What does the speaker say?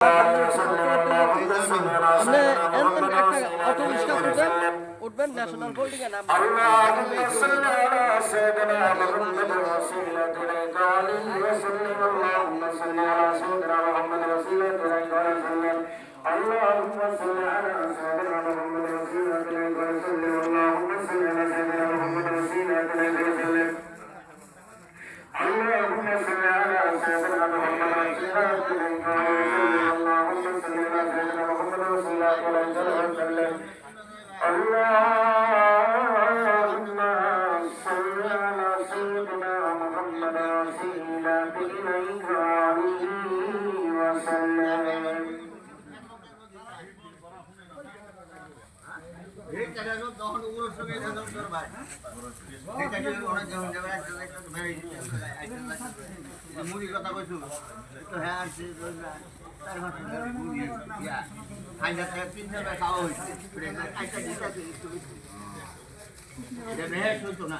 আপনি এমন একটা অটো রিক্সা উঠবেন ন্যাশনাল হোল্ডিং এ নাম اللهم صل على سيدنا محمد وسيلة إليك وسلم اللهم صل على سيدنا محمد وسيلة إليك وسلم اللهم صل على سيدنا محمد وسيلة إليك وسلم اللهم صل على سيدنا محمد وسيلة إليك وسلم اللهم صل على سيدنا محمد وسيلة إليك وسلم মুড়ি কথা কইছো তো হ্যাঁ আসছে 4 মাস ধরে মুড়ি ইয়া আইনা থেকে 3 বার খাওয়া হইছে আইটা দিতে একটু বেশি এটা বেশ হইতো না